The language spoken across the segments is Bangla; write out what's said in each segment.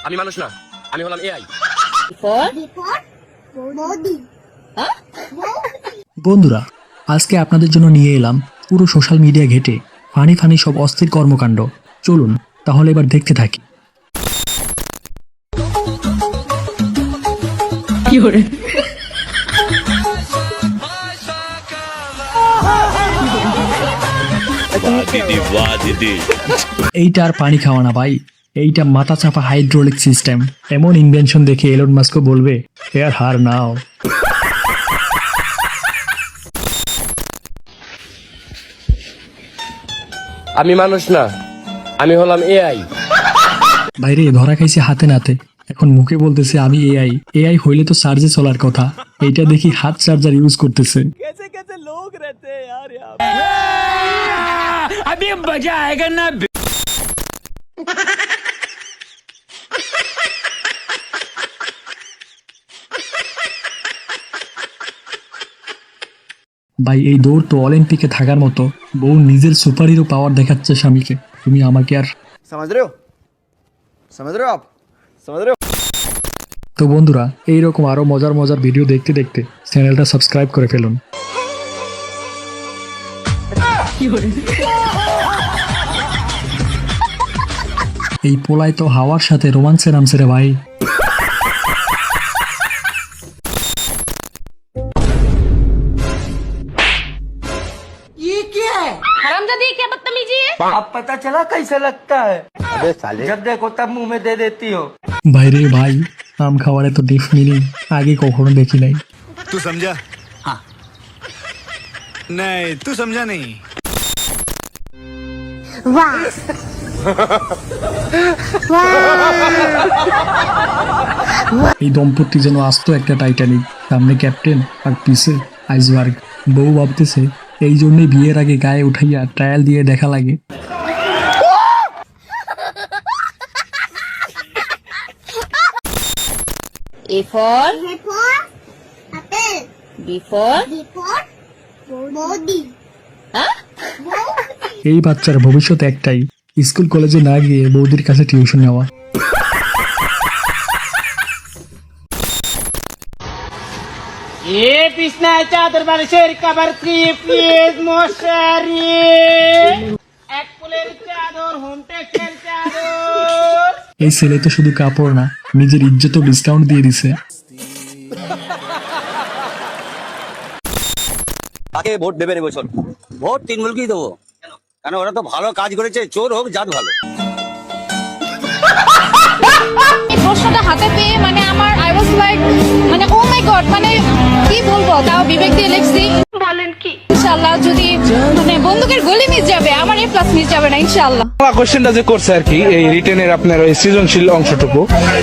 আমি মানুষ না, আমি হলাম এআই। বন্ধুরা, আজকে আপনাদের জন্য নিয়ে এলাম পুরো সোশ্যাল মিডিয়া ঘেটে ফানি ফানি সব অস্থির কর্মকাণ্ড। চলুন তাহলে এবার দেখতে থাকি। এইটা আর পানি খাওয়া না ভাই, এইটা মাথা চাপা হাইড্রোলিক সিস্টেম। এমন ইনভেনশন দেখে এলন মাস্কও বলবে এর হার নাও। আমি মানুষ না, আমি হলাম এআই। বাইরে ধরা খাইছে হাতে নাতে, এখন মুখে বলতেছে আমি এআই। এআই হইলে তো চার্জে চলার কথা, এইটা দেখি হাত চার্জার ইউজ করতেছে। ভাই এই দৌড় তো অলিম্পিকে থাকার মতো। বউ নিজের সুপার হিরো পাওয়ার দেখাচ্ছে স্বামীকে, তুমি আমাকে আর। समझ रहे हो आप समझ रहे हो। তো বন্ধুরা, এইরকম আরো মজার মজার ভিডিও দেখতে দেখতে চ্যানেলটা সাবস্ক্রাইব করে ফেলুন। এই পোলায় তো হাওয়ার সাথে রোমান্সে নামছে রে ভাই। हरामजादी क्या बदतमीजी है। अब पता चला कैसा लगता है। अबे साले जब देखो तब मुंह में दे देती हो। ভাইরে ভাই, আম খাওয়ার এত ডিপ মিনিং আগে কখনো দেখি নাই। तू समझा? हाँ। नहीं, तू समझा नहीं। এই দম্পতি যেন আস্ত একটা টাইটানিক, সামনে ক্যাপ্টেন আর পিছে আইসবার্গ। বউ ভাবতেছে এই জন্যই বিয়ের আগে গায়ে উঠাইয়া ট্রায়াল দিয়ে দেখা লাগে। A for apple. B for Body. huh? এই বাচ্চার ভবিষ্যৎ একটাই, স্কুল কলেজে না গিয়ে বৌদির কাছে টিউশন নেওয়া। ये पिसना है चादर बारिशेर कबर की प्लीज मोशरी एक पुलेर चादर होम टेक्सटाइल चादर। এই ছেলে তো শুধু কাপড় না, নিজের ইজ্জতও ডিসকাউন্ট দিয়ে দিছে। কাকে ভোট দেবেন এবছর? ভোট তৃণমূলকেই দেবো, কারণ ওরা তো ভালো কাজ করেছে, চোর হোক জাত ভালো। এই প্রশ্নটা হাতে পেয়ে মানে আমার আই ওয়াজ লাইক মানে ও মাই গড, মানে কি বলবো, তাও বিবেক দিয়ে লিখছি। বলেন কি ইনশাআল্লাহ যদি মানে বন্দুকের গুলি মিস যাবে, আমার এ প্লাস মিস যাবে না ইনশাআল্লাহ। কোশ্চেনটা যে করছে আর কি, এই রিটেনের আপনার ওই সৃজনশীল অংশটুকু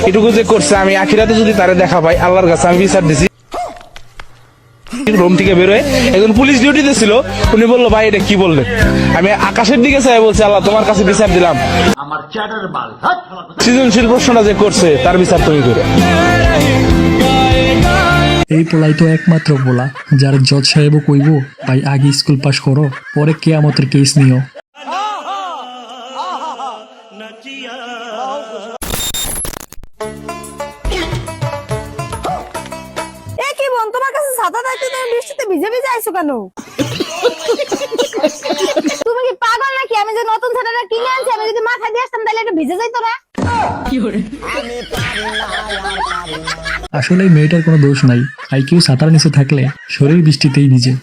এটুকু যে করছে, আমি আখিরাতে যদি তারে দেখা পাই আল্লাহর কাছে আমি বিচার দিছি। রুম থেকে বেরোয় একজন পুলিশ ডিউটিতে ছিল, উনি বললো ভাই এটা কি বললেন, আমি আকাশের দিকে চাই বলছি আল্লাহ তোমার কাছে বিচার দিলাম। সৃজনশীল প্রশ্নটা যে করছে তার বিচার তুমি করে। এই পোলাই তো একমাত্র পোলা যার জজ সাহেবও কইব ভাই আগে স্কুল পাস করো, পরে কেয়ামতের কেস নিও। কি বোন, তোমার কাছে ছাতা থাকতে তুমি বৃষ্টিতে ভিজে ভিজে আইছো কেন? তুমি কি পাগল নাকি? আমি যে নতুন ছাতাটা কিনে আনছি, আমি যদি মাথায় দিয়ে আসতাম তাহলে এটা ভিজে যাইতো না? আসলে এই মেয়েটার কোনো দোষ নাই, আইকিউ ছাতার নিচে থাকলে শরীর বৃষ্টিতেই ভিজে।